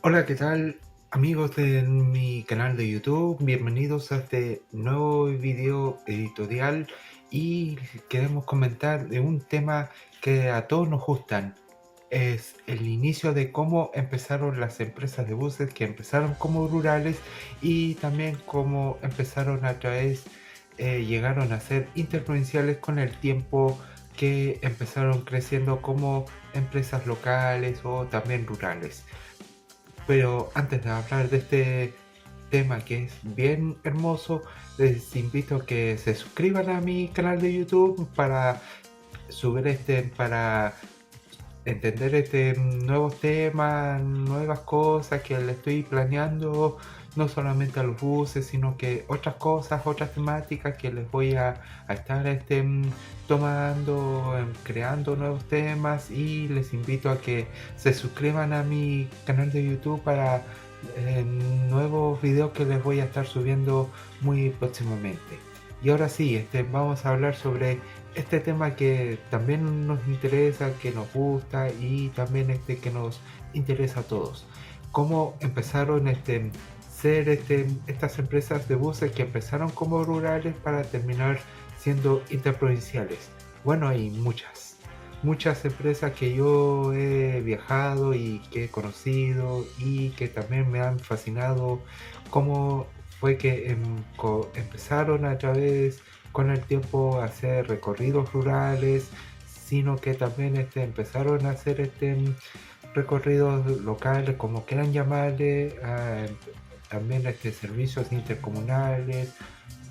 Hola, ¿qué tal amigos de mi canal de YouTube? Bienvenidos a este nuevo video editorial y queremos comentar de un tema que a todos nos gustan. Es el inicio de cómo empezaron las empresas de buses que empezaron como rurales y también cómo empezaron a través, llegaron a ser interprovinciales con el tiempo que empezaron creciendo como empresas locales o también rurales. Pero antes de hablar de este tema que es bien hermoso, les invito a que se suscriban a mi canal de YouTube para subir para entender nuevos temas, nuevas cosas que le estoy planeando, no solamente a los buses, sino que otras cosas, otras temáticas que les voy a estar tomando, creando nuevos temas y les invito a que se suscriban a mi canal de YouTube para nuevos videos que les voy a estar subiendo muy próximamente. Y ahora sí, vamos a hablar sobre este tema que también nos interesa, que nos gusta y también que nos interesa a todos. Cómo empezaron ser estas empresas de buses que empezaron como rurales para terminar siendo interprovinciales. Bueno, hay muchas empresas que yo he viajado y que he conocido y que también me han fascinado cómo fue que empezaron a través con el tiempo a hacer recorridos rurales, sino que también empezaron a hacer recorridos locales, como quieran llamarle, también servicios intercomunales,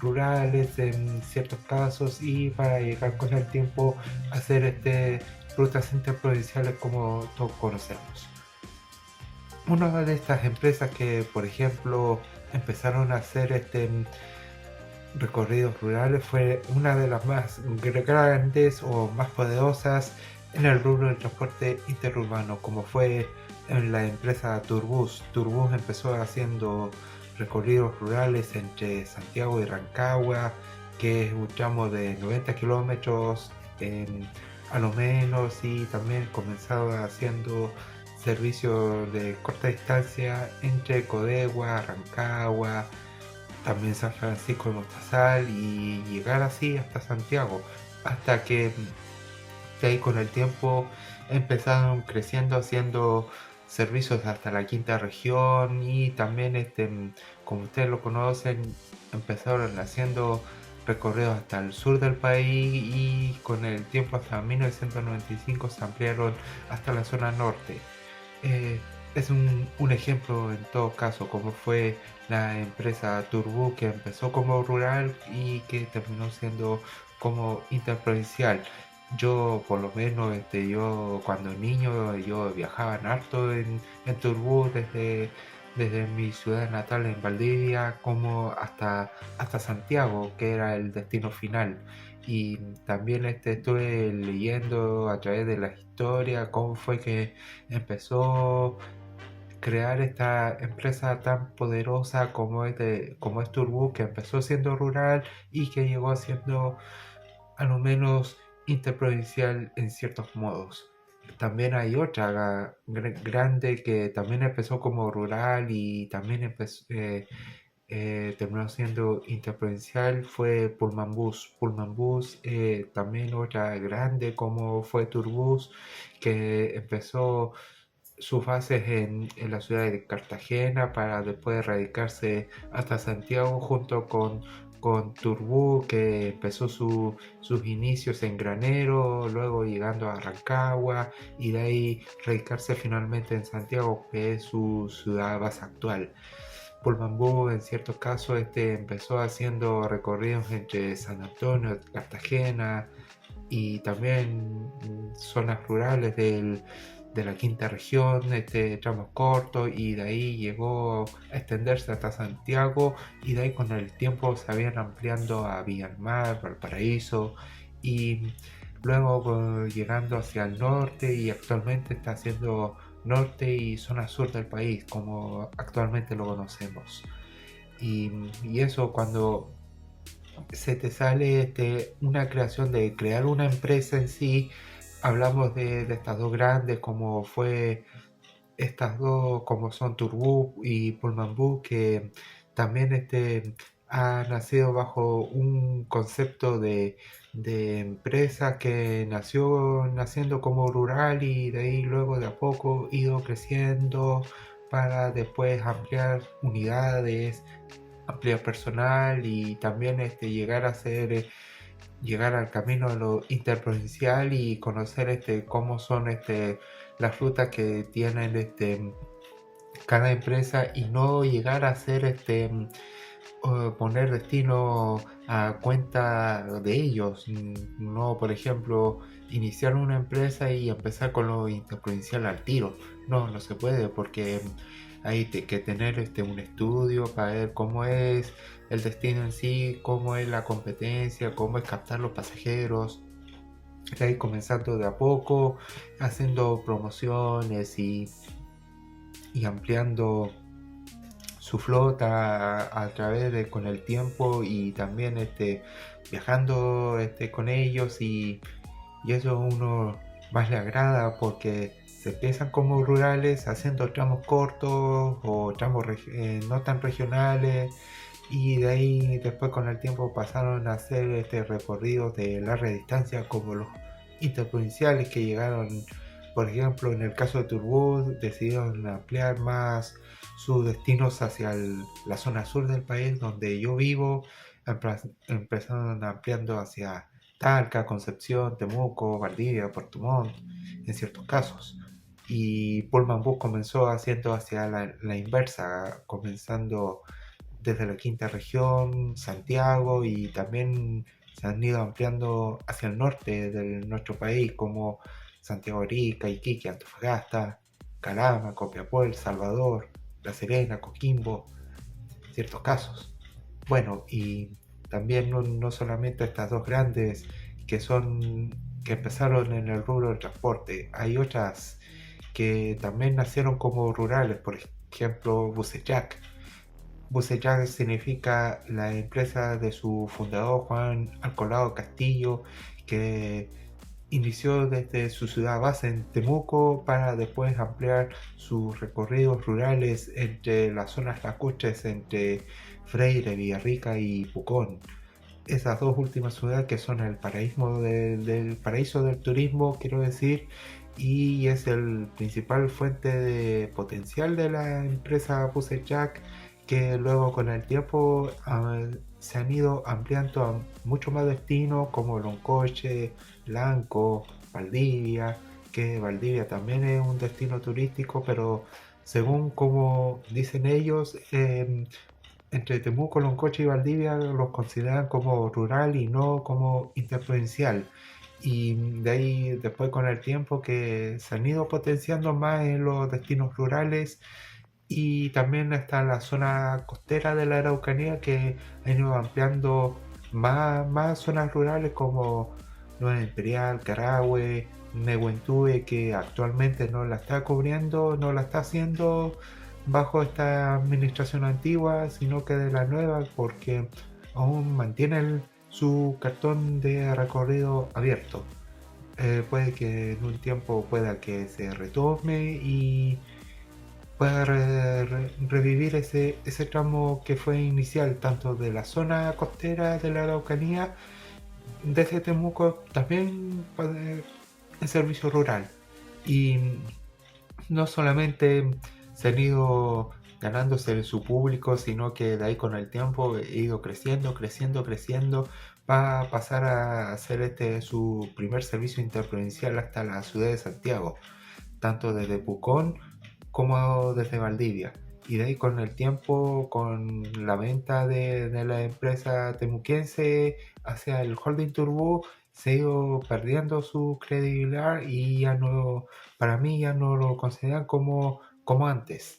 rurales en ciertos casos y para llegar con el tiempo a hacer rutas interprovinciales como todos conocemos. Una de estas empresas que, por ejemplo, empezaron a hacer recorridos rurales fue una de las más grandes o más poderosas en el rubro del transporte interurbano, como fue en la empresa Turbus. Turbus empezó haciendo recorridos rurales entre Santiago y Rancagua, que es un tramo de 90 kilómetros a lo menos, y también comenzó haciendo servicios de corta distancia entre Codegua, Rancagua, también San Francisco de Mostazal y llegar así hasta Santiago, hasta que de ahí con el tiempo empezaron creciendo haciendo servicios hasta la quinta región y también como ustedes lo conocen, empezaron haciendo recorridos hasta el sur del país y con el tiempo hasta 1995 se ampliaron hasta la zona norte. eh, es un ejemplo en todo caso, como fue la empresa Turbo, que empezó como rural y que terminó siendo como interprovincial. Yo por lo menos, yo cuando niño, yo viajaba en harto en Turbo desde mi ciudad natal en Valdivia como hasta Santiago, que era el destino final. Y también estuve leyendo a través de la historia cómo fue que empezó a crear esta empresa tan poderosa como es Turbo, que empezó siendo rural y que llegó siendo a lo menos interprovincial en ciertos modos. También hay otra grande que también empezó como rural y también terminó siendo interprovincial, fue Pullman Bus. Pullman Bus, también otra grande como fue Turbus, que empezó sus bases en la ciudad de Cartagena para después radicarse hasta Santiago junto con Turbú, que empezó sus inicios en Granero, luego llegando a Rancagua y de ahí radicarse finalmente en Santiago, que es su ciudad base actual. Pulmambú en ciertos casos empezó haciendo recorridos entre San Antonio, Cartagena y también zonas rurales de la quinta región, tramos cortos, y de ahí llegó a extenderse hasta Santiago y de ahí con el tiempo se habían ampliando a Villamar, Valparaíso y luego llegando hacia el norte y actualmente está haciendo norte y zona sur del país como actualmente lo conocemos. Y eso cuando se te sale una creación de crear una empresa en sí, hablamos de estas dos grandes como fue estas dos como son Turbus y Pullman Bus, que también ha nacido bajo un concepto de empresa que nació naciendo como rural y de ahí luego de a poco ido creciendo para después ampliar unidades, ampliar personal y también llegar a ser llegar al camino de lo interprovincial y conocer cómo son las rutas que tienen cada empresa y no llegar a ser poner destino a cuenta de ellos. No, por ejemplo, iniciar una empresa y empezar con lo interprovincial al tiro. No, no se puede porque hay que tener un estudio para ver cómo es el destino en sí, cómo es la competencia, cómo es captar los pasajeros. De ahí comenzando de a poco, haciendo promociones y ampliando su flota a través de con el tiempo y también viajando con ellos y eso a uno más le agrada porque se empiezan como rurales haciendo tramos cortos o tramos no tan regionales y de ahí después con el tiempo pasaron a hacer recorridos de larga distancia como los interprovinciales que llegaron, por ejemplo en el caso de Turbus decidieron ampliar más sus destinos hacia la zona sur del país donde yo vivo, empezaron ampliando hacia Talca, Concepción, Temuco, Valdivia, Puerto Montt, en ciertos casos. Y Pullman Bus comenzó haciendo hacia la inversa, comenzando desde la quinta región, Santiago y también se han ido ampliando hacia el norte de nuestro país como Santiago Arica, Iquique, Antofagasta, Calama, Copiapó, El Salvador, La Serena, Coquimbo, en ciertos casos. Bueno, y también no solamente estas dos grandes que empezaron en el rubro del transporte, hay otras que también nacieron como rurales, por ejemplo Bucejac. Bucejac significa la empresa de su fundador Juan Alcolado Castillo, que inició desde su ciudad base en Temuco para después ampliar sus recorridos rurales entre las zonas lacustres entre Freire, Villarrica y Pucón. Esas dos últimas ciudades que son el del paraíso del turismo, quiero decir, y es el principal fuente de potencial de la empresa Bucejac que luego con el tiempo se han ido ampliando a muchos más destinos como Loncoche, Lanco, Valdivia, que Valdivia también es un destino turístico, pero según como dicen ellos, entre Temuco, Loncoche y Valdivia los consideran como rural y no como interprovincial. Y de ahí después con el tiempo que se han ido potenciando más en los destinos rurales y también está la zona costera de la Araucanía que ha ido ampliando más zonas rurales como Nueva Imperial, Carahue, Nehuentue, que actualmente no la está cubriendo, no la está haciendo bajo esta administración antigua, sino que de la nueva, porque aún mantiene su cartón de recorrido abierto. Puede que en un tiempo pueda que se retome y pueda revivir ese tramo que fue inicial, tanto de la zona costera de la Araucanía, desde Temuco, también en servicio rural. Y no solamente se han ido ganándose su público, sino que de ahí con el tiempo he ido creciendo, creciendo, creciendo. Va a pasar a hacer su primer servicio interprovincial hasta la ciudad de Santiago, tanto desde Pucón como desde Valdivia. Y de ahí con el tiempo, con la venta de la empresa temuquense hacia el holding Turbo, se ha ido perdiendo su credibilidad y ya no, para mí ya no lo consideran como antes.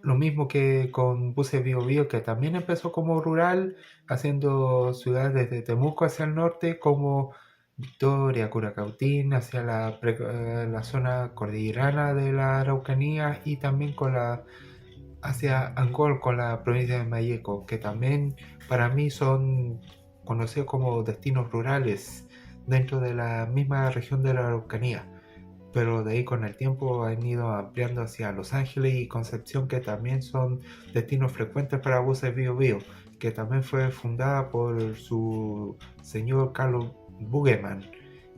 Lo mismo que con Buses Bio Bio, que también empezó como rural, haciendo ciudades desde Temuco hacia el norte, como Victoria, Curacautín, hacia la zona cordillerana de la Araucanía y también hacia Angol, con la provincia de Malleco, que también para mí son conocidos como destinos rurales dentro de la misma región de la Araucanía. pero de ahí con el tiempo han ido ampliando hacia Los Ángeles y Concepción, que también son destinos frecuentes para buses Bio Bio, que también fue fundada por su señor Carlos Bugeman,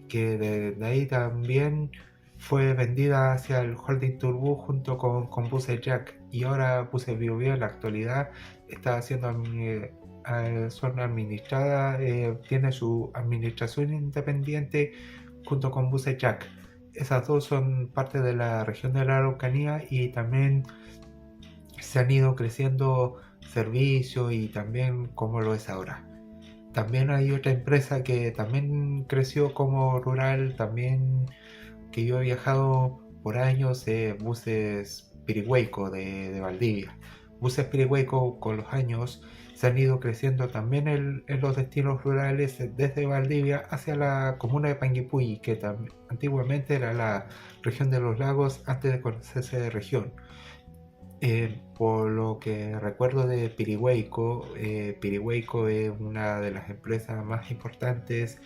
que de ahí también fue vendida hacia el Holding Turbo junto con Buses Jack, y ahora Buses Bio Bio en la actualidad está siendo son administradas, tiene su administración independiente junto con Buses Jack. Esas dos son parte de la región de la Araucanía y también se han ido creciendo servicios y también como lo es ahora. También hay otra empresa que también creció como rural, también que yo he viajado por años, Buses Pirihueco de Valdivia. Buses Pirihueco con los años se han ido creciendo también en los destinos rurales desde Valdivia hacia la comuna de Panguipulli, que antiguamente era la región de los lagos antes de conocerse de región. Por lo que recuerdo de Pirihueco, Pirihueco es una de las empresas más importantes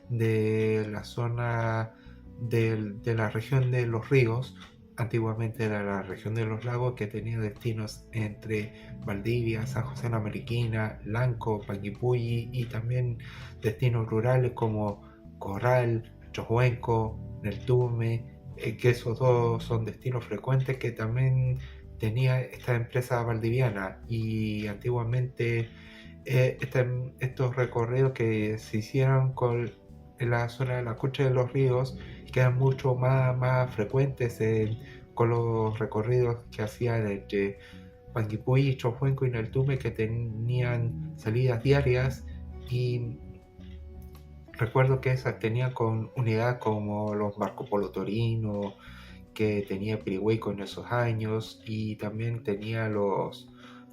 de la zona de la región de los ríos. Antiguamente era la región de los lagos, que tenía destinos entre Valdivia, San José de la Mariquina, Lanco, Panguipulli, y también destinos rurales como Corral, Chohuenco, Neltume, que esos dos son destinos frecuentes que también tenía esta empresa valdiviana. Y antiguamente estos recorridos que se hicieron en la zona de la cucha de los ríos quedan mucho más frecuentes con los recorridos que hacían entre Panguipulli, Chofuenco y Neltume, que tenían salidas diarias. Y recuerdo que esas tenían con unidades como los Marco Polo Torino, que tenía Pirihueco en esos años, y también tenía los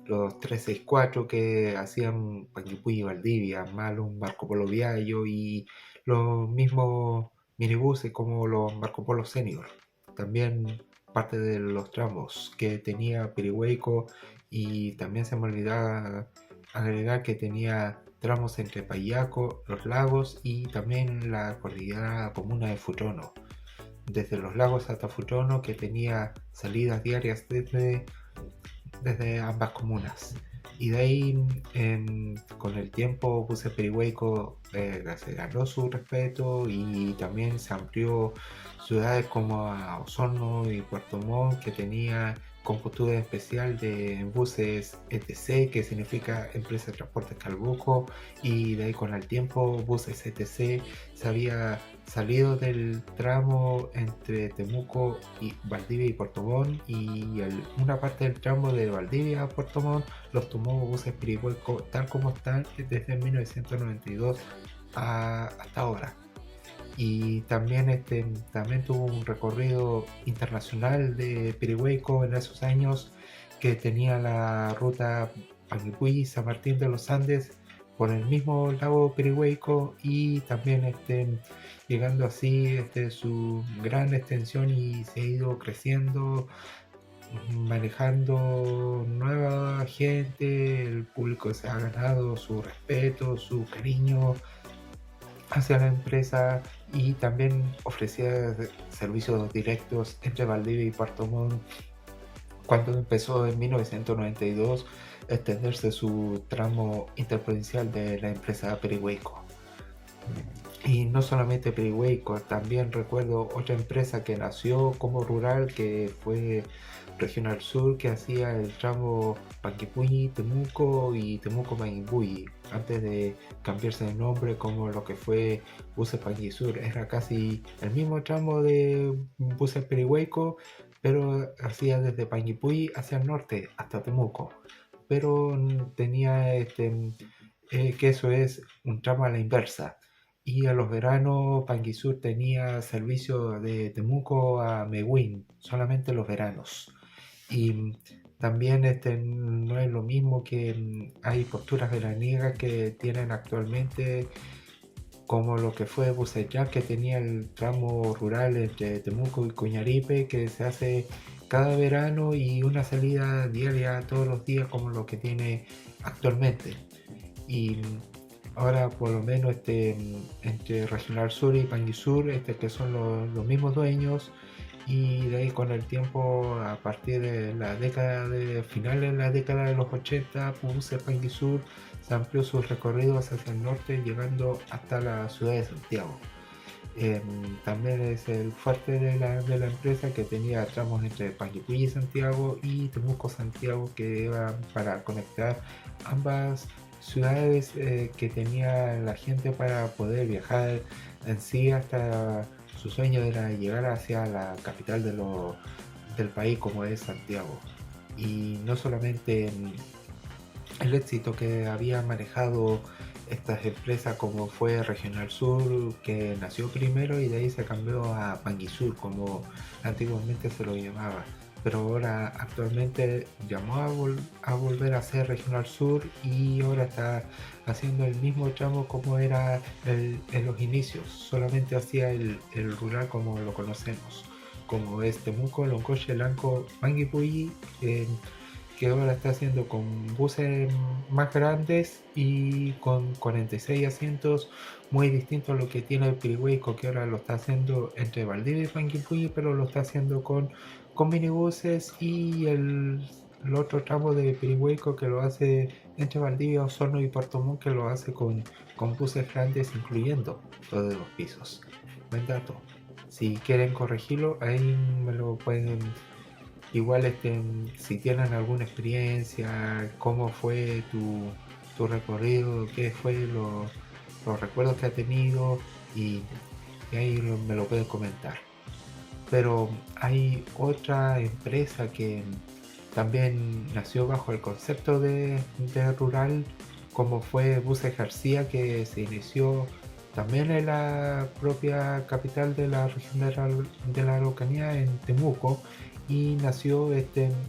364 que hacían Panguipulli y Valdivia, más un Marco Polo Viaggio y los mismos minibuses como los Marco Polo Senior. También parte de los tramos que tenía Pirihueco, y también se me olvidaba agregar que tenía tramos entre Payaco, Los Lagos y también la cordillera comuna de Futrono, desde Los Lagos hasta Futrono, que tenía salidas diarias desde ambas comunas. Y de ahí, con el tiempo, Buses Pirihueco se ganó su respeto y también se amplió ciudades como a Osorno y Puerto Montt, que tenía compostura especial de buses ETC, que significa Empresa de Transportes Calbuco, y de ahí con el tiempo Buses ETC se había salido del tramo entre Temuco y Valdivia y Puerto Montt, y una parte del tramo de Valdivia a Puerto Montt los tomó Buses Pirihueco tal como están desde 1992 hasta ahora. Y también también tuvo un recorrido internacional de Pirihueco en esos años, que tenía la ruta Panguipulli San Martín de los Andes por el mismo lago Pirihueco, y también llegando así su gran extensión, y se ha ido creciendo, manejando nueva gente. El público se ha ganado su respeto, su cariño hacia la empresa, y también ofrecía servicios directos entre Valdivia y Puerto Montt cuando empezó en 1992 a extenderse su tramo interprovincial de la empresa Pirihueco. Y no solamente Pirihueco, también recuerdo otra empresa que nació como rural, que fue Regional Sur, que hacía el tramo Panguipulli, Temuco y Temuco Panguipulli, antes de cambiarse de nombre como lo que fue Buses Panguisur. Era casi el mismo tramo de Buses Pirihueco, pero hacía desde Panguipulli hacia el norte hasta Temuco. Pero tenía que eso es un tramo a la inversa. Y a los veranos Panguisur tenía servicio de Temuco a Mehuín, solamente los veranos. Y también no es lo mismo que hay posturas veraniegas que tienen actualmente, como lo que fue Bucetá, que tenía el tramo rural entre Temuco y Coñaripe, que se hace cada verano y una salida diaria todos los días, como lo que tiene actualmente. Y Ahora por lo menos entre Regional Sur y Panguisur, que son los mismos dueños, y de ahí con el tiempo, a partir de la década de finales de la década de los 80, Puse Panguisur se amplió sus recorridos hacia el norte, llegando hasta la ciudad de Santiago. También es el fuerte de la empresa, que tenía tramos entre Panguipulli y Santiago y Temuco Santiago, que iban para conectar ambas ciudades, que tenía la gente para poder viajar en sí. Hasta su sueño era llegar hacia la capital del país, como es Santiago. Y no solamente el éxito que había manejado estas empresas, como fue Regional Sur, que nació primero y de ahí se cambió a Panguisur, como antiguamente se lo llamaba, pero ahora actualmente llamó a volver a ser Regional Sur, y ahora está haciendo el mismo tramo como era en los inicios, solamente hacía el rural como lo conocemos, como es Temuco, Loncoche, Lanco, Manguipulli, que ahora está haciendo con buses más grandes y con 46 asientos, muy distinto a lo que tiene el Pirihueco, que ahora lo está haciendo entre Valdivia y Panguipulli, pero lo está haciendo con minibuses, y el otro tramo de Pirihueco que lo hace entre Valdivia, Osorno y Puerto Montt, que lo hace con buses grandes, incluyendo todos los pisos. Buen dato. Si quieren corregirlo, ahí me lo pueden. Igual, si tienen alguna experiencia, cómo fue tu recorrido, qué fue los recuerdos que ha tenido, y ahí me lo pueden comentar. Pero hay otra empresa que también nació bajo el concepto de rural, como fue Buses García, que se inició también en la propia capital de la región de la Araucanía, en Temuco, y nació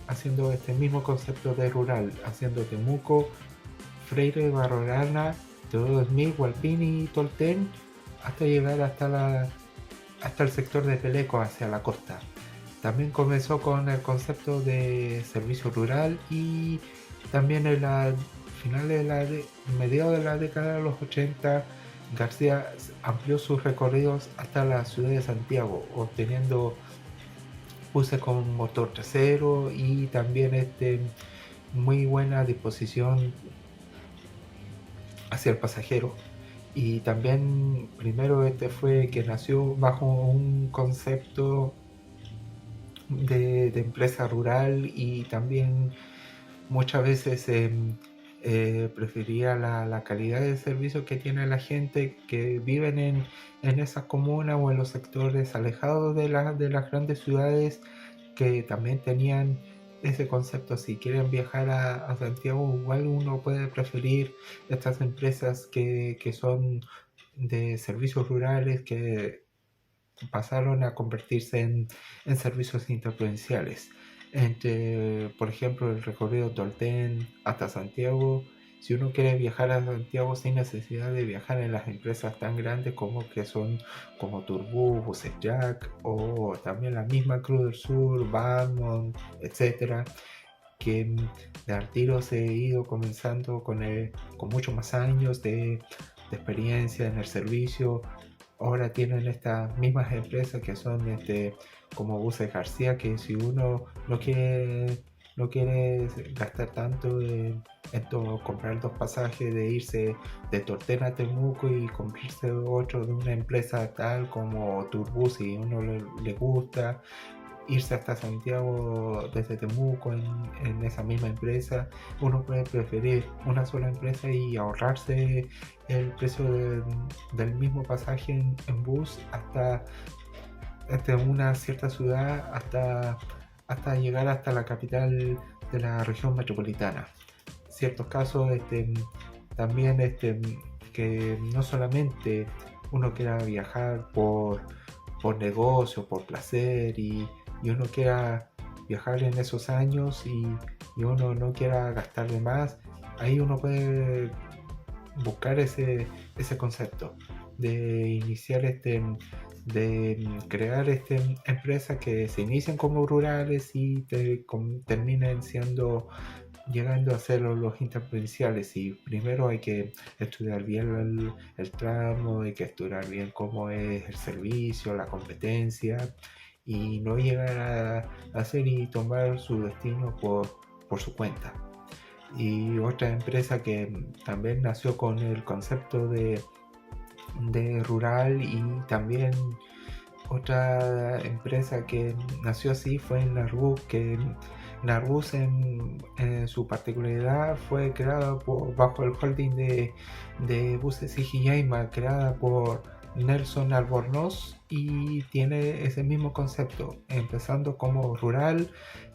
haciendo este mismo concepto de rural, haciendo Temuco, Freire, Barrorana, Teodoro Smith, Hualpín y Tolten, hasta llegar hasta el sector de Peleco, hacia la costa. También comenzó con el concepto de servicio rural, y también en la finales mediados de la década de los 80, García amplió sus recorridos hasta la ciudad de Santiago, obteniendo buses con motor trasero y también muy buena disposición hacia el pasajero. Y también primero fue que nació bajo un concepto de empresa rural, y también muchas veces prefería la calidad de servicio que tiene la gente que viven en esas comunas o en los sectores alejados de las grandes ciudades, que también tenían ese concepto. Si quieren viajar a Santiago, igual uno puede preferir estas empresas que son de servicios rurales, que pasaron a convertirse en servicios interprovinciales. Por ejemplo, el recorrido Tolten hasta Santiago. Si uno quiere viajar a Santiago sin necesidad de viajar en las empresas tan grandes como que son como Turbus, Buses Jack, o también la misma Cruz del Sur, Valmont, etcétera, que de al tiro se ha ido comenzando con muchos más años de experiencia en el servicio. Ahora tienen estas mismas empresas que son como Buses García, que si uno no quiere gastar tanto comprar dos pasajes, de irse de Tortén a Temuco y comprarse otro de una empresa tal como Turbus, si uno le gusta irse hasta Santiago desde Temuco en esa misma empresa, uno puede preferir una sola empresa y ahorrarse el precio del mismo pasaje en bus hasta una cierta ciudad, hasta llegar hasta la capital de la región metropolitana. Ciertos casos también que no solamente uno quiera viajar por negocio, por placer, y uno quiera viajar en esos años, y uno no quiera gastar de más, ahí uno puede buscar ese concepto de iniciar de crear empresas que se inician como rurales y terminen siendo llegando a ser los interprovinciales. Y primero hay que estudiar bien el tramo, hay que estudiar bien cómo es el servicio, la competencia, y no llegar a hacer y tomar su destino por su cuenta. Y otra empresa que también nació con el concepto de rural, y también otra empresa que nació así fue Narbus, que Narbus en su particularidad fue creada bajo el holding de buses Higiyaima, creada por Nelson Albornoz, y tiene ese mismo concepto, empezando como rural,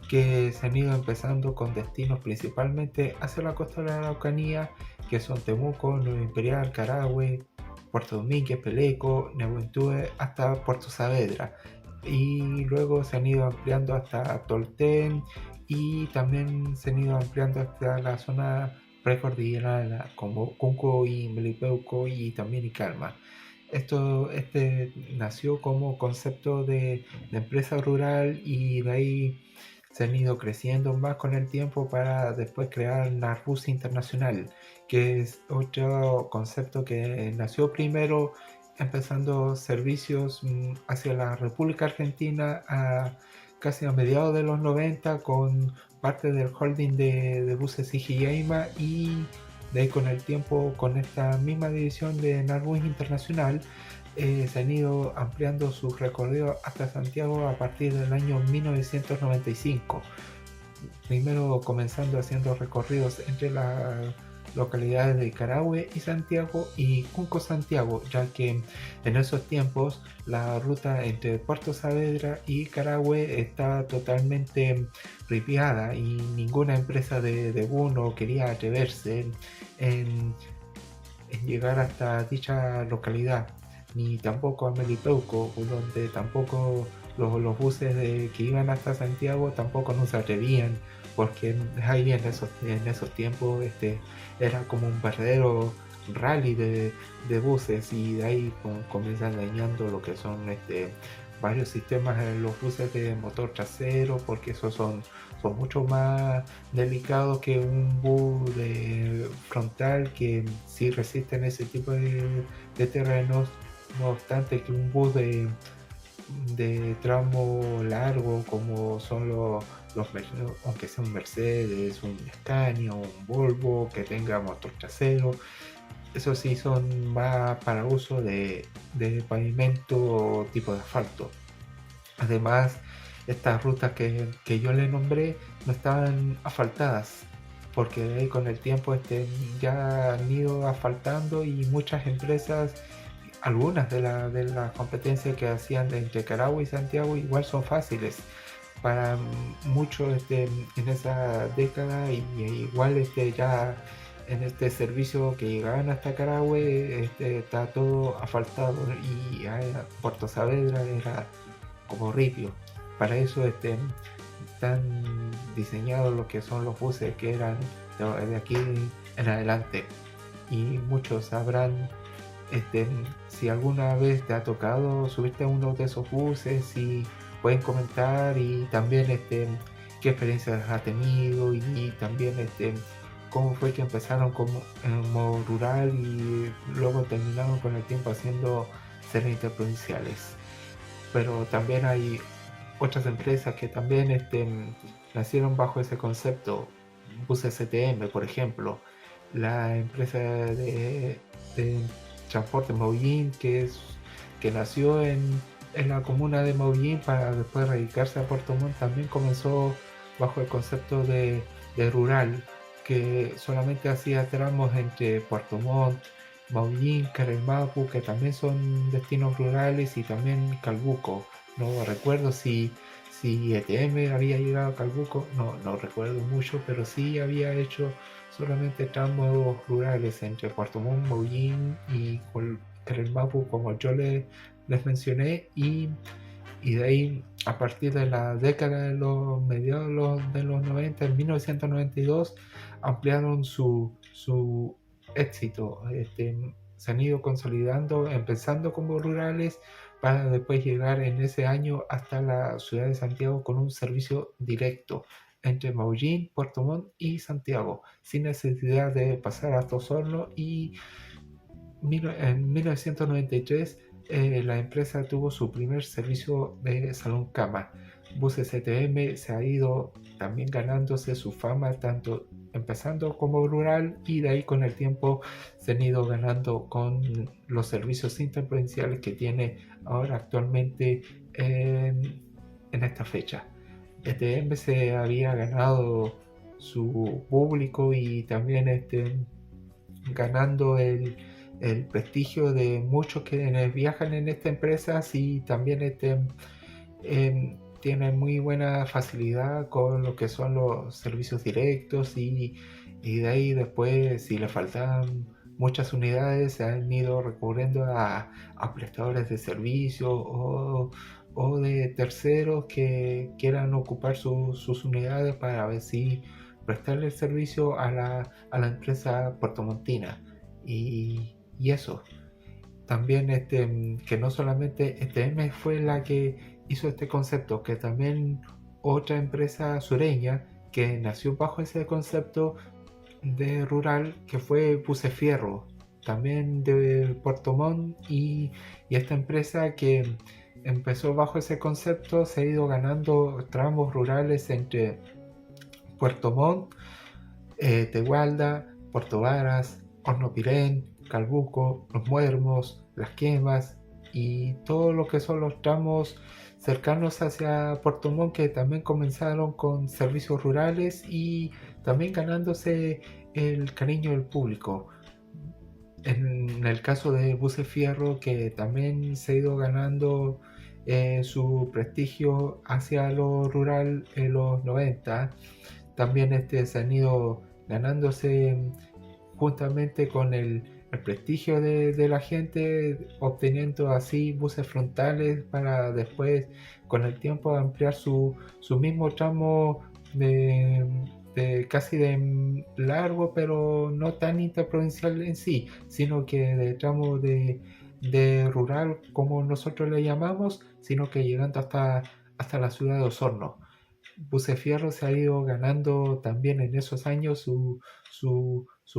que se han ido empezando con destinos principalmente hacia la costa de la Araucanía, que son Temuco, Nueva Imperial, Carahue, Puerto Domínguez, Peleco, Nehuentúe, hasta Puerto Saavedra. Y luego se han ido ampliando hasta Tolten, y también se han ido ampliando hasta la zona precordillerana como Cunco y Melipeuco, y también Icalma. Este nació como concepto de empresa rural, y de ahí se han ido creciendo más con el tiempo para después crear Narbus Internacional, que es otro concepto que nació primero empezando servicios hacia la República Argentina casi a mediados de los 90, con parte del holding de buses Higiyaima, y de ahí con el tiempo, con esta misma división de Narbus Internacional, se han ido ampliando sus recorridos hasta Santiago a partir del año 1995. Primero comenzando haciendo recorridos entre las localidades de Carahue y Santiago, y Cunco Santiago, ya que en esos tiempos la ruta entre Puerto Saavedra y Carahue está totalmente ripiada, y ninguna empresa de Buno quería atreverse en, en llegar hasta dicha localidad, ni tampoco a Melipeuco, donde tampoco los buses que iban hasta Santiago tampoco no se atrevían, porque ahí en esos tiempos era como un verdadero rally de buses, y de ahí comienzan dañando lo que son varios sistemas en los buses de motor trasero, porque esos son mucho más delicados que un bus de frontal, que sí resisten ese tipo de terrenos. No obstante, que un bus de tramo largo, como son aunque sea un Mercedes, un Scania, un Volvo que tenga motor trasero, eso sí son más para uso de pavimento tipo de asfalto. Además, estas rutas que yo le nombré no estaban asfaltadas, porque de ahí con el tiempo ya han ido asfaltando, y muchas empresas, algunas de las competencias que hacían entre Carahue y Santiago, igual son fáciles para muchos en esa década, y igual ya en este servicio que llegaban hasta Carahue está todo asfaltado, y Puerto Saavedra era como ripio. Para eso están diseñados lo que son los buses que eran de aquí en adelante, y muchos sabrán si alguna vez te ha tocado subirte a uno de esos buses, si pueden comentar, y también qué experiencias ha tenido, y también cómo fue que empezaron como en modo rural y luego terminaron con el tiempo haciendo series interprovinciales. Pero también hay otras empresas que también nacieron bajo ese concepto. Buses CTM, por ejemplo, la empresa de transporte Maullín, que nació en la comuna de Maullín para después radicarse a Puerto Montt, también comenzó bajo el concepto de rural, que solamente hacía tramos entre Puerto Montt, Maullín, Carelmapu, que también son destinos rurales, y también Calbuco. No recuerdo si ETM había llegado a Calbuco, no recuerdo mucho, pero sí había hecho solamente tramos rurales entre Puerto Montt, Maullín y Carelmapu, como yo les mencioné, y de ahí, a partir de la década de los mediados de los 90, en 1992, ampliaron su éxito. Se han ido consolidando, empezando como rurales, para después llegar en ese año hasta la ciudad de Santiago con un servicio directo. entre Maullín, Puerto Montt y Santiago, sin necesidad de pasar hasta Osorno. Y en 1993 la empresa tuvo su primer servicio de salón cama. Buses ETM se ha ido también ganándose su fama, tanto empezando como rural, y de ahí con el tiempo se han ido ganando con los servicios interprovinciales que tiene ahora actualmente en esta fecha. ETM se había ganado su público y también ganando el prestigio de muchos que viajan en esta empresa, y también tienen muy buena facilidad con lo que son los servicios directos, y de ahí después, si le faltan muchas unidades, se han ido recurriendo a prestadores de servicios o de terceros que quieran ocupar sus unidades para ver si prestarle el servicio a la empresa puertomontina. Y eso. También que no solamente ETM fue la que hizo este concepto, que también otra empresa sureña que nació bajo ese concepto de rural, que fue Bucefierro, también de Puerto Montt, y esta empresa que empezó bajo ese concepto se ha ido ganando tramos rurales entre Puerto Montt, Tegualda, Puerto Varas, Hornopirén, Calbuco, Los Muermos, Las Quemas y todo lo que son los tramos cercanos hacia Puerto Montt, que también comenzaron con servicios rurales y también ganándose el cariño del público. En el caso de Bucefierro, que también se ha ido ganando su prestigio hacia lo rural en los 90, también se han ido ganándose juntamente con el prestigio de la gente, obteniendo así buses frontales para después con el tiempo ampliar su mismo tramo de casi de largo, pero no tan interprovincial en sí, sino que de tramo de rural, como nosotros le llamamos, sino que llegando hasta la ciudad de Osorno. Bucefierro se ha ido ganando también en esos años su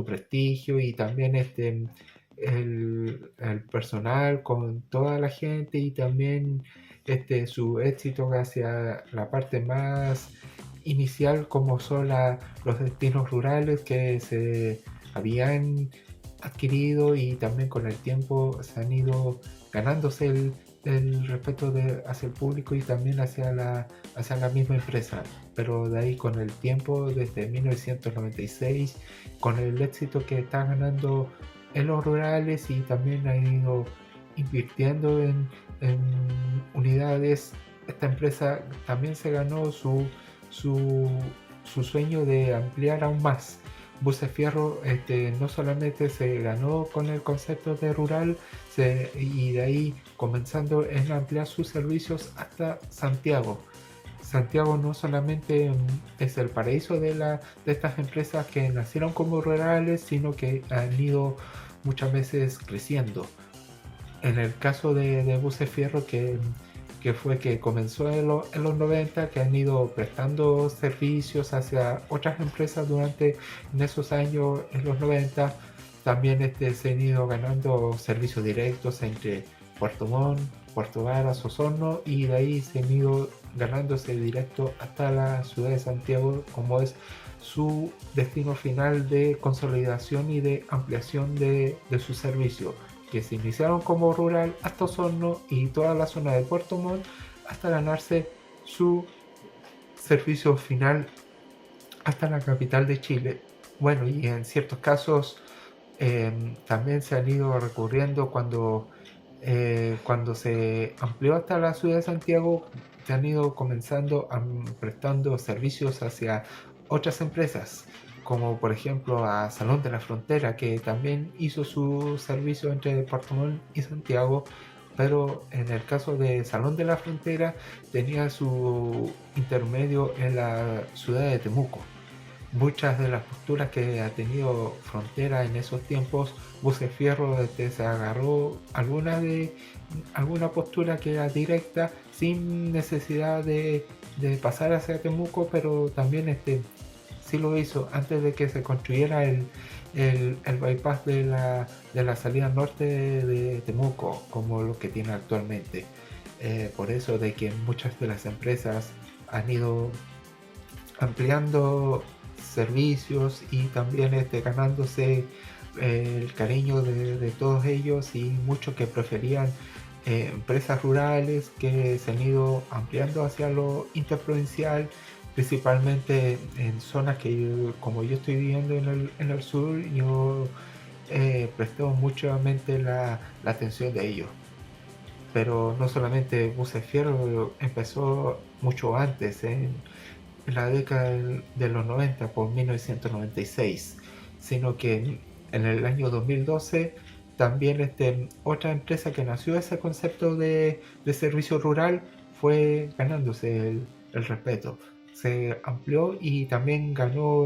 prestigio, y también el personal con toda la gente, y también su éxito hacia la parte más inicial, como son los destinos rurales que se habían adquirido, y también con el tiempo se han ido ganándose el respeto hacia el público y también hacia la misma empresa. Pero de ahí con el tiempo, desde 1996, con el éxito que está ganando en los rurales, y también ha ido invirtiendo en unidades, esta empresa también se ganó su sueño de ampliar aún más. Bucefierro no solamente se ganó con el concepto de rural, y de ahí comenzando en ampliar sus servicios hasta Santiago. Santiago no solamente es el paraíso de estas empresas que nacieron como rurales, sino que han ido muchas veces creciendo. En el caso de Bucefierro, que fue que comenzó en los 90, que han ido prestando servicios hacia otras empresas en esos años, en los 90, también se han ido ganando servicios directos entre Puerto Montt, Puerto Varas, Osorno, y de ahí se han ido ganándose directo hasta la ciudad de Santiago, como es su destino final de consolidación y de ampliación de su servicio, que se iniciaron como rural hasta Osorno y toda la zona de Puerto Montt, hasta ganarse su servicio final hasta la capital de Chile. Bueno, y en ciertos casos también se han ido recurriendo cuando se amplió hasta la ciudad de Santiago, se han ido comenzando prestando servicios hacia otras empresas, como por ejemplo a Salón de la Frontera, que también hizo su servicio entre Puerto Montt y Santiago, pero en el caso de Salón de la Frontera tenía su intermedio en la ciudad de Temuco. muchas de las posturas que ha tenido Frontera en esos tiempos, Buses Fierro se agarró alguna postura que era directa sin necesidad de pasar hacia Temuco, pero también sí lo hizo antes de que se construyera el bypass de la salida norte de Temuco, como lo que tiene actualmente. Por eso de que muchas de las empresas han ido ampliando servicios y también ganándose el cariño de todos ellos, y muchos que preferían empresas rurales que se han ido ampliando hacia lo interprovincial, principalmente en zonas que como yo estoy viviendo en el sur, yo presto muchamente la atención de ellos. Pero no solamente Buses Fierro, empezó mucho antes, en la década de los 90, por 1996, sino que en el año 2012 también otra empresa que nació ese concepto de servicio rural fue ganándose el respeto. Se amplió y también ganó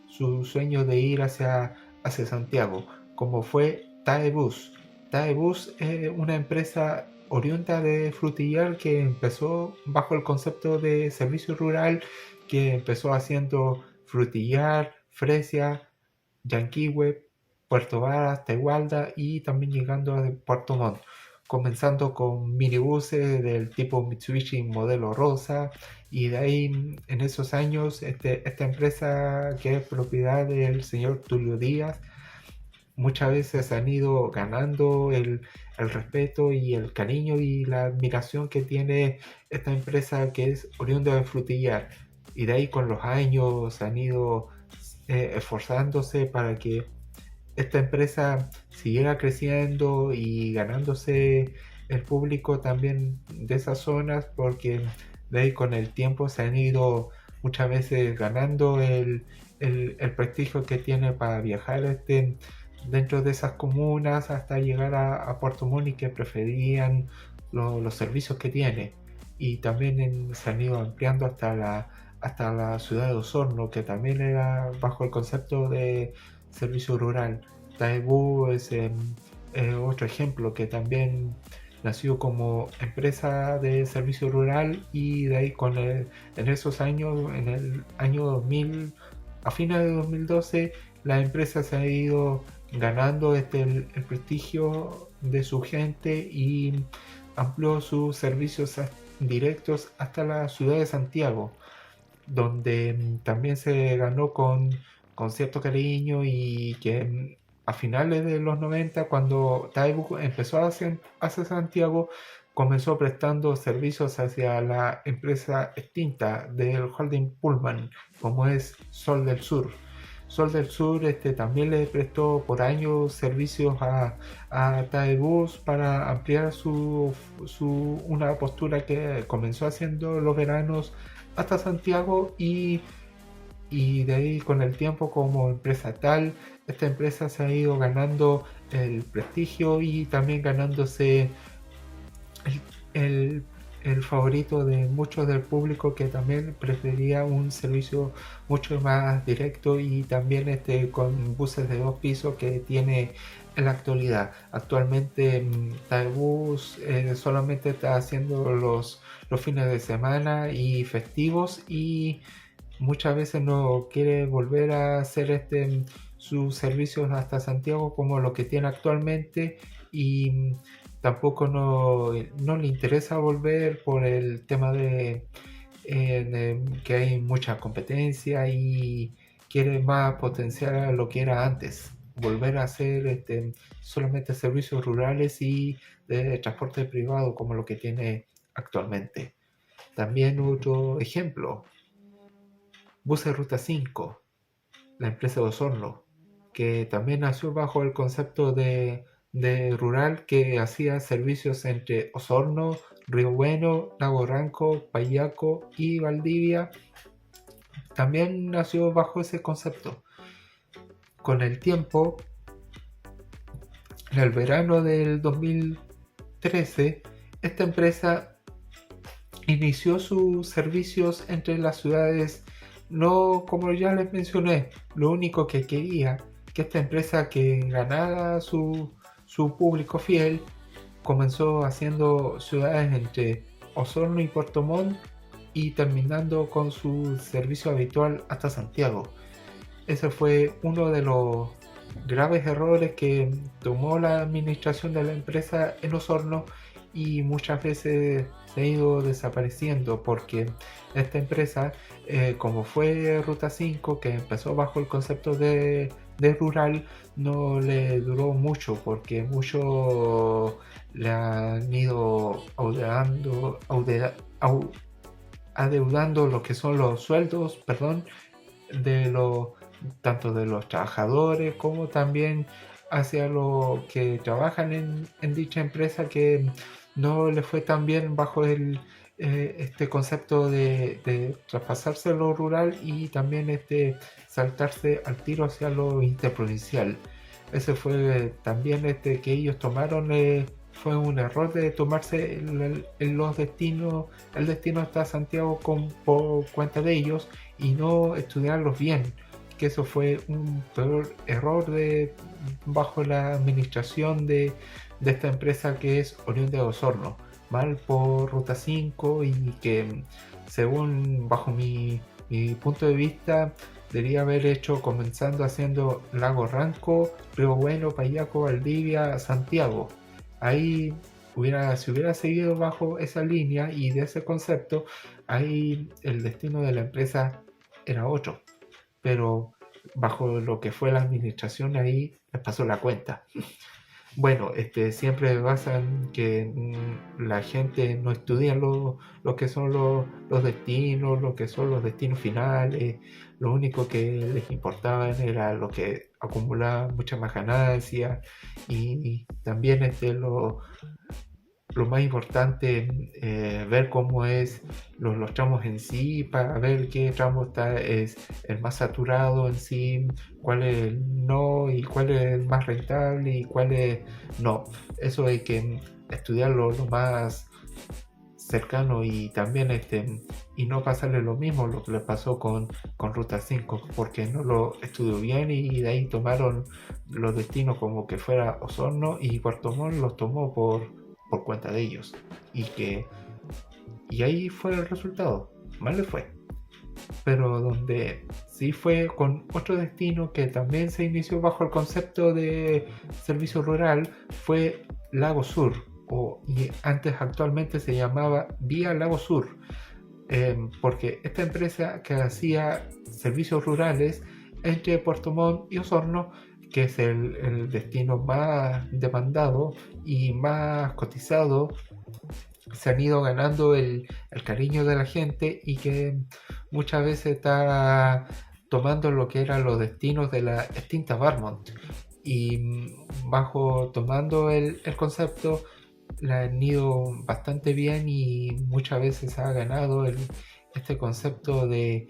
su sueño de ir hacia Santiago, como fue Taebus. Taebus es una empresa oriunda de Frutillar que empezó bajo el concepto de servicio rural, que empezó haciendo Frutillar, Fresia, Yanquihue, Puerto Varas, Tegualda y también llegando a Puerto Montt, comenzando con minibuses del tipo Mitsubishi modelo rosa, y de ahí en esos años esta empresa, que es propiedad del señor Tulio Díaz, muchas veces han ido ganando el respeto y el cariño y la admiración que tiene esta empresa, que es oriunda de Frutillar, y de ahí con los años han ido esforzándose para que esta empresa siguiera creciendo y ganándose el público también de esas zonas, porque de ahí con el tiempo se han ido muchas veces ganando el prestigio que tiene para viajar dentro de esas comunas hasta llegar a Puerto Montt, que preferían los servicios que tiene. Y también se han ido ampliando hasta la ciudad de Osorno, que también era bajo el concepto de servicio rural. Daewoo es otro ejemplo que también nació como empresa de servicio rural, y de ahí en esos años, en el año 2000, a fines de 2012, la empresa se ha ido ganando el prestigio de su gente y amplió sus servicios directos hasta la ciudad de Santiago, donde también se ganó con cierto cariño, y que a finales de los 90, cuando Taibu empezó hacia Santiago, comenzó prestando servicios hacia la empresa extinta del holding Pullman, como es Sol del Sur. Sol del Sur también le prestó por años servicios a Taebus para ampliar una postura que comenzó haciendo los veranos hasta Santiago, y de ahí con el tiempo como empresa tal, esta empresa se ha ido ganando el prestigio y también ganándose el, el favorito de muchos del público, que también prefería un servicio mucho más directo, y también con buses de 2 pisos que tiene en la actualidad. Actualmente Taibus solamente está haciendo los fines de semana y festivos, y muchas veces no quiere volver a hacer sus servicios hasta Santiago como lo que tiene actualmente, y tampoco no le interesa volver por el tema de que hay mucha competencia, y quiere más potenciar lo que era antes, volver a hacer solamente servicios rurales y de transporte privado como lo que tiene actualmente. También otro ejemplo, Buses Ruta 5, la empresa de Osorno, que también nació bajo el concepto de rural, que hacía servicios entre Osorno, Río Bueno, Lago Ranco, Payaco y Valdivia. También nació bajo ese concepto. Con el tiempo, en el verano del 2013, esta empresa inició sus servicios entre las ciudades no, como ya les mencioné, lo único que quería que esta empresa que ganara su público fiel comenzó haciendo ciudades entre Osorno y Puerto Montt y terminando con su servicio habitual hasta Santiago. Ese fue uno de los graves errores que tomó la administración de la empresa en Osorno y muchas veces se ha ido desapareciendo porque esta empresa, como fue Ruta 5, que empezó bajo el concepto de rural, no le duró mucho porque muchos le han ido adeudando lo que son los sueldos, perdón, de los tanto de los trabajadores como también hacia los que trabajan en dicha empresa, que no le fue tan bien bajo este concepto de traspasarse a lo rural y también saltarse al tiro hacia lo interprovincial. Ese fue también que ellos tomaron, fue un error de tomarse los destinos, el destino hasta Santiago por cuenta de ellos y no estudiarlos bien, que eso fue un peor error bajo la administración de esta empresa que es oriunda de Osorno, mal por Ruta 5 y que según bajo mi punto de vista debería haber hecho comenzando haciendo Lago Ranco, Río Bueno, Payaco, Valdivia, Santiago. Ahí si hubiera seguido bajo esa línea y de ese concepto, ahí el destino de la empresa era otro, pero bajo lo que fue la administración ahí les pasó la cuenta. Bueno, siempre basan que la gente no estudia lo que son los destinos, lo que son los destinos finales. Lo único que les importaba era lo que acumulaba mucha más ganancia y también lo más importante, ver cómo es los tramos en sí, para ver qué tramo es el más saturado en sí, cuál es el no y cuál es el más rentable y cuál es no. Eso hay que estudiarlo lo más cercano y también y no pasarle lo mismo lo que le pasó con Ruta 5 porque no lo estudió bien y de ahí tomaron los destinos como que fuera Osorno y Puerto Montt los tomó por cuenta de ellos y ahí fue el resultado, mal le fue. Pero donde sí fue con otro destino que también se inició bajo el concepto de servicio rural fue Lago Sur, y antes actualmente se llamaba Vía Lago Sur, porque esta empresa que hacía servicios rurales entre Puerto Montt y Osorno, que es el destino más demandado y más cotizado, se han ido ganando el cariño de la gente y que muchas veces está tomando lo que eran los destinos de la extinta Barmont y bajo tomando el concepto la han ido bastante bien y muchas veces ha ganado este concepto de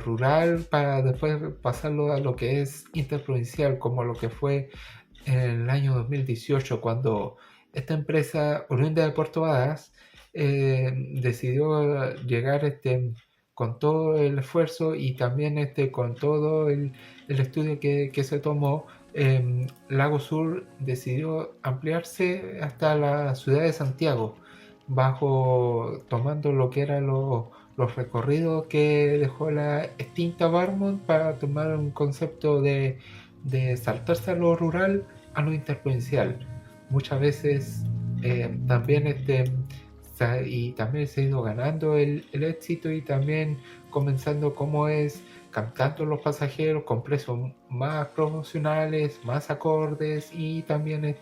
rural para después pasarlo a lo que es interprovincial, como lo que fue en el año 2018 cuando esta empresa oriunda de Puerto Varas decidió llegar con todo el esfuerzo y también con todo el estudio que se tomó. Lago Sur decidió ampliarse hasta la ciudad de Santiago, tomando lo que eran los recorridos que dejó la extinta Barmont para tomar un concepto de saltarse a lo rural a lo interprovincial. Muchas veces también y también se ha ido ganando el éxito y también comenzando como es captando los pasajeros con precios más promocionales, más acordes y también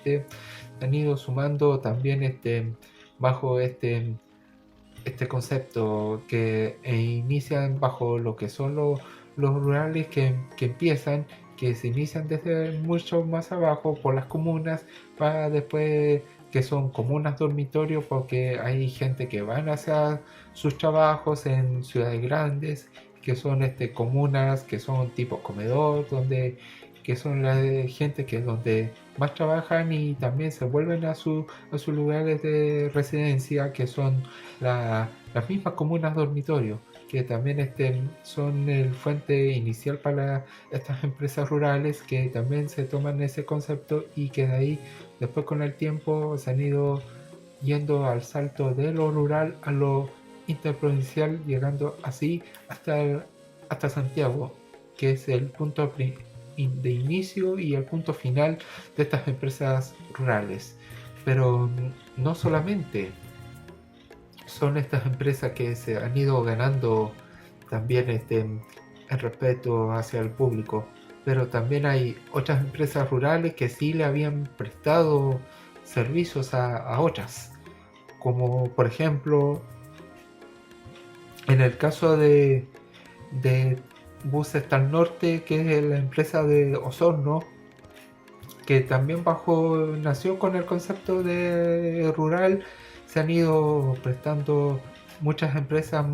han ido sumando también bajo este concepto que inician bajo lo que son los rurales que empiezan, que se inician desde mucho más abajo por las comunas para después que son comunas dormitorio porque hay gente que van hacia sus trabajos en ciudades grandes que son comunas que son tipo comedor donde que son la gente que es donde más trabajan y también se vuelven a sus lugares de residencia que son las mismas comunas dormitorio que también son el fuente inicial para estas empresas rurales, que también se toman ese concepto y que de ahí después con el tiempo se han ido yendo al salto de lo rural a lo interprovincial, llegando así hasta Santiago, que es el punto de inicio y el punto final de estas empresas rurales. Pero no solamente son estas empresas que se han ido ganando también el respeto hacia el público, pero también hay otras empresas rurales que sí le habían prestado servicios a otras, como por ejemplo en el caso de Buses Tal Norte, que es la empresa de Osorno, que también nació con el concepto de rural. Se han ido prestando muchas empresas,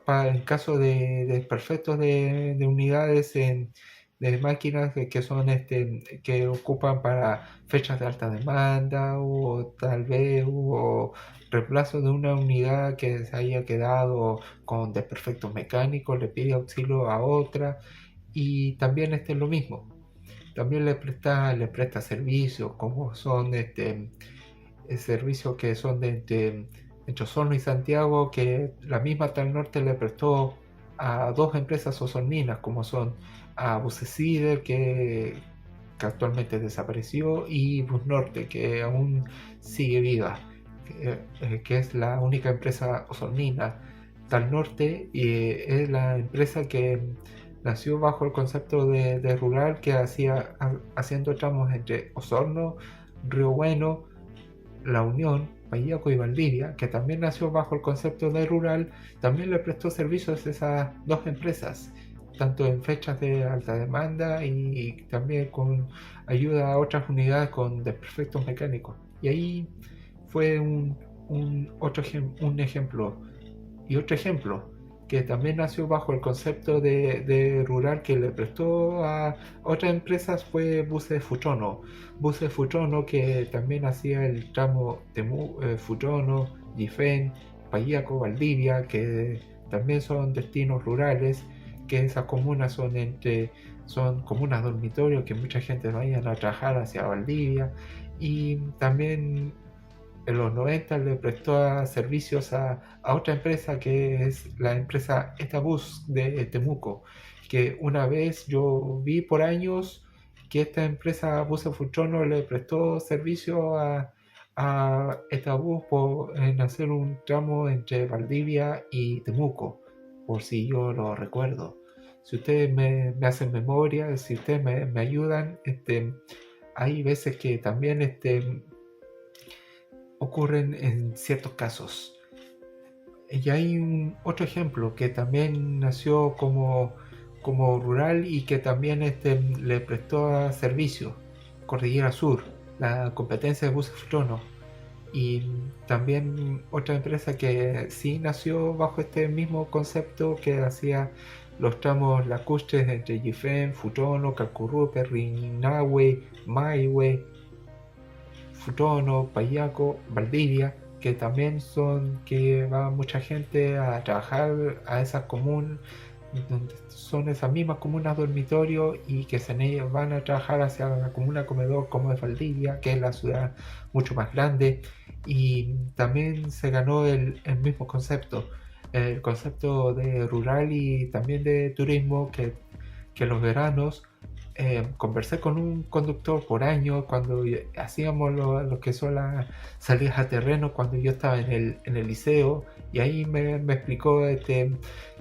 en caso de desperfectos de unidades de máquinas que son que ocupan para fechas de alta demanda, o tal vez hubo reemplazo de una unidad que se haya quedado con desperfectos mecánicos, le pide auxilio a otra, y también lo mismo. También le presta servicios, como son servicios que son entre Osorno y Santiago, que la misma Tal Norte le prestó a dos empresas osorninas, como son a Bucesider, que actualmente desapareció, y Bus Norte, que aún sigue viva, que es la única empresa osornina. Tal Norte es la empresa que nació bajo el concepto de rural, que haciendo tramos entre Osorno, Río Bueno, La Unión, Payaco y Valdivia, que también nació bajo el concepto de rural. También le prestó servicios a esas dos empresas, tanto en fechas de alta demanda y también con ayuda a otras unidades con desperfectos mecánicos. Y ahí fue un ejemplo. Y otro ejemplo, que también nació bajo el concepto de rural, que le prestó a otras empresas, fue Buses Futrono. Buses Futrono, que también hacía el tramo de Futrono, Gifén, Payaco, Valdivia, que también son destinos rurales, que esas comunas son comunas dormitorios, que mucha gente vayan a trabajar hacia Valdivia. Y también en los 90 le prestó servicios a otra empresa, que es la empresa Etabus de Temuco, que una vez yo vi por años que esta empresa Buses Futrono le prestó servicio a Etabus en hacer un tramo entre Valdivia y Temuco, por si yo lo recuerdo. Si ustedes me hacen memoria, si ustedes me ayudan, hay veces que también ocurren en ciertos casos. Y hay otro ejemplo que también nació como rural y que también le prestó servicio, Cordillera Sur, la competencia de Buses Futrono. Y también otra empresa que sí nació bajo este mismo concepto, que hacía los tramos lacustres entre Gifén, Futrono, Calcurrupe, Rinahue, Maihue, Futrono, Payaco, Valdivia, que también que va mucha gente a trabajar a esas comunas, donde son esas mismas comunas dormitorio, y que van a trabajar hacia la comuna comedor, como es Valdivia, que es la ciudad mucho más grande. Y también se ganó el mismo concepto, el concepto de rural y también de turismo, que los veranos conversé con un conductor por año cuando hacíamos lo que son las salidas a terreno, cuando yo estaba en el liceo, y ahí me explicó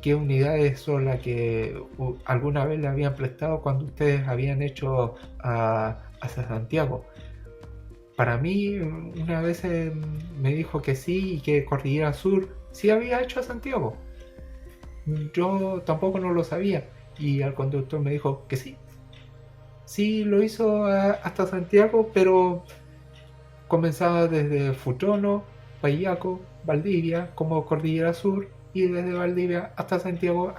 qué unidades son las que alguna vez le habían prestado cuando ustedes habían hecho hacia Santiago. Para mí, una vez me dijo que sí, y que Cordillera Sur sí había hecho a Santiago. Yo tampoco no lo sabía, y el conductor me dijo que sí. Sí, lo hizo hasta Santiago, pero comenzaba desde Futrono, Payaco, Valdivia, como Cordillera Sur, y desde Valdivia hasta Santiago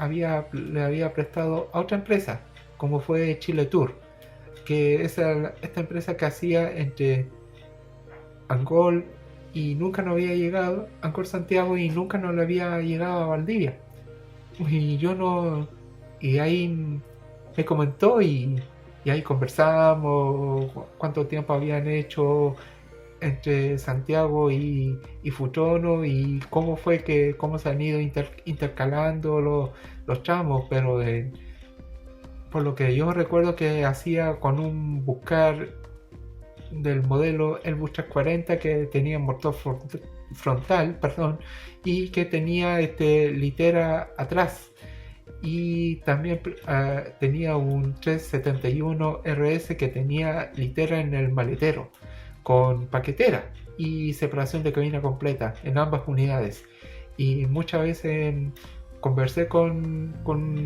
le había prestado a otra empresa, como fue Chile Tour, que es esta empresa que hacía entre Angol, y nunca nos había llegado Ancor Santiago y nunca nos le había llegado a Valdivia. Y yo no. Y ahí me comentó y ahí conversamos cuánto tiempo habían hecho entre Santiago y Futrono y cómo fue que cómo se han ido intercalando los tramos, pero por lo que yo recuerdo que hacía con un buscar del modelo Airbus 340 que tenía motor frontal, perdón, y que tenía litera atrás. Y también tenía un 371 RS que tenía litera en el maletero con paquetera y separación de cabina completa en ambas unidades. Y muchas veces conversé con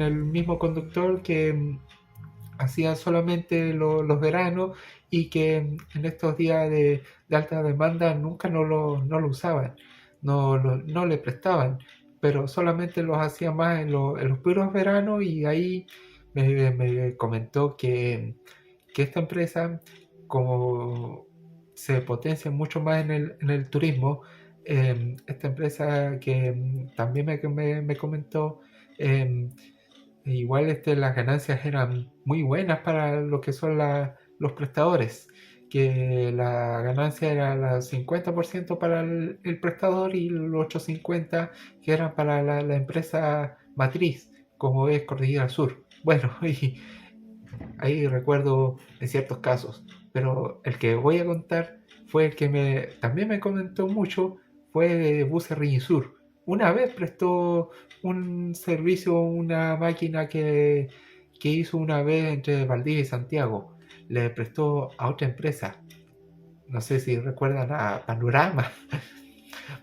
el mismo conductor que hacía solamente los veranos y que en estos días de alta demanda nunca no lo usaban, no le prestaban, pero solamente los hacía más en los puros veranos y ahí me comentó que esta empresa, como se potencia mucho más en el turismo, esta empresa que también me comentó, eh, igual las ganancias eran muy buenas para lo que son los prestadores, que la ganancia era el 50% para el prestador y los otros 50% que eran para la empresa matriz, como es Cordillera Sur. Bueno, y ahí recuerdo en ciertos casos, pero el que voy a contar fue el que también me comentó mucho, fue Buses Riñisur. Una vez prestó un servicio, una máquina que hizo una vez entre Valdivia y Santiago. Le prestó a otra empresa. No sé si recuerdan a Panorama.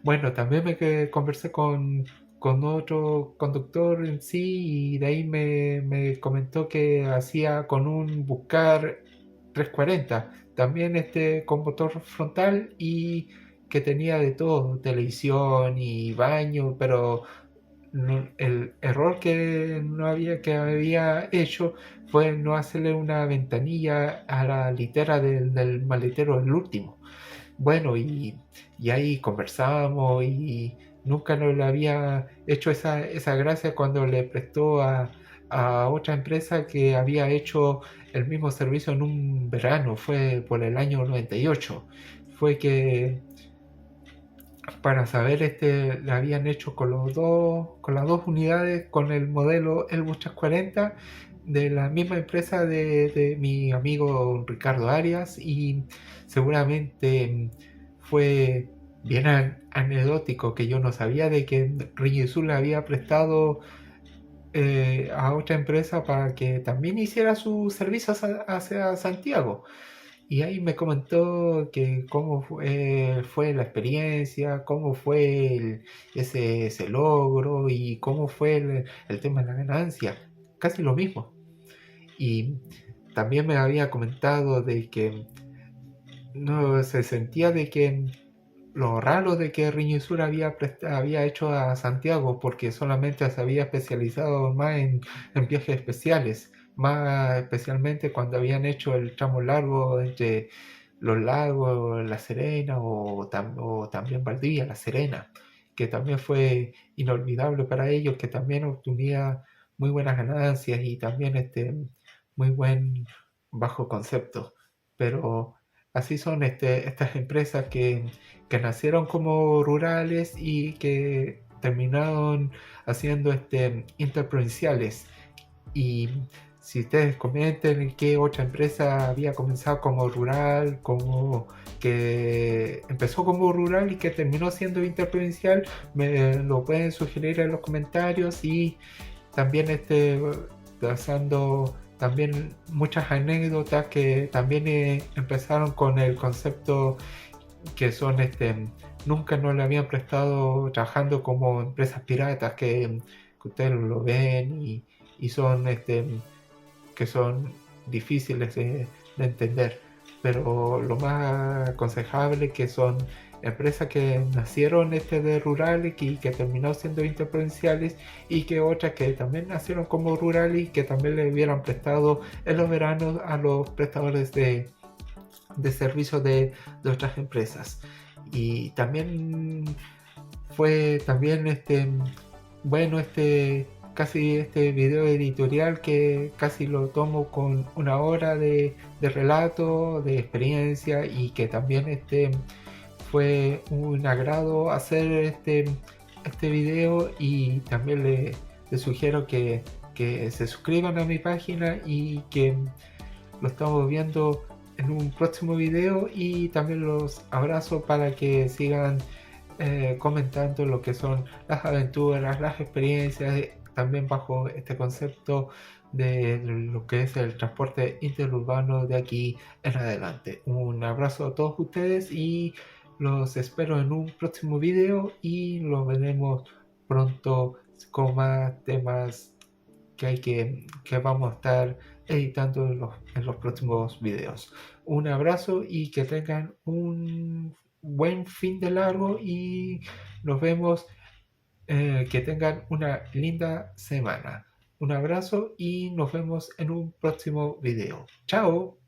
Bueno, también conversé con otro conductor en sí y de ahí me comentó que hacía con un Buscar 340, también con motor frontal y que tenía de todo, televisión y baño, pero el error que había hecho fue no hacerle una ventanilla a la litera del maletero, el último. Bueno, y ahí conversamos y nunca no le había hecho esa gracia cuando le prestó a otra empresa que había hecho el mismo servicio en un verano, fue por el año 98. Fue que para saber le habían hecho con las dos unidades con el modelo Airbus 340 de la misma empresa de mi amigo Ricardo Arias y seguramente fue bien anecdótico que yo no sabía de que Riñizul le había prestado a otra empresa para que también hiciera sus servicios hacia Santiago. Y ahí me comentó que cómo fue la experiencia, cómo fue ese logro y cómo fue el tema de la ganancia. Casi lo mismo. Y también me había comentado de que no se sentía de que lo raro de que Riñisur había hecho a Santiago porque solamente se había especializado más en viajes especiales, más especialmente cuando habían hecho el tramo largo entre los lagos, La Serena o también Valdivia, La Serena, que también fue inolvidable para ellos, que también obtenía muy buenas ganancias y también muy buen bajo concepto. Pero así son estas empresas que nacieron como rurales y que terminaron haciendo interprovinciales. Y si ustedes comenten qué otra empresa había comenzado como rural, como que empezó como rural y que terminó siendo interprovincial, me lo pueden sugerir en los comentarios y también pasando también muchas anécdotas que también empezaron con el concepto que son nunca no le habían prestado trabajando como empresas piratas que ustedes lo ven y son que son difíciles de entender, pero lo más aconsejable que son empresas que nacieron de rurales y que terminaron siendo interprovinciales y que otras que también nacieron como rurales y que también le hubieran prestado en los veranos a los prestadores de servicios de otras empresas. Y también fue también bueno casi este video editorial que casi lo tomo con una hora de relato, de experiencia, y que también fue un agrado hacer este video. Y también le sugiero que se suscriban a mi página y que lo estamos viendo en un próximo video. Y también los abrazo para que sigan comentando lo que son las aventuras, las experiencias, también bajo este concepto de lo que es el transporte interurbano de aquí en adelante. Un abrazo a todos ustedes y los espero en un próximo video, y los veremos pronto con más temas que vamos a estar editando en los próximos videos. Un abrazo y que tengan un buen fin de largo, y nos vemos, que tengan una linda semana. Un abrazo y nos vemos en un próximo video. Chao.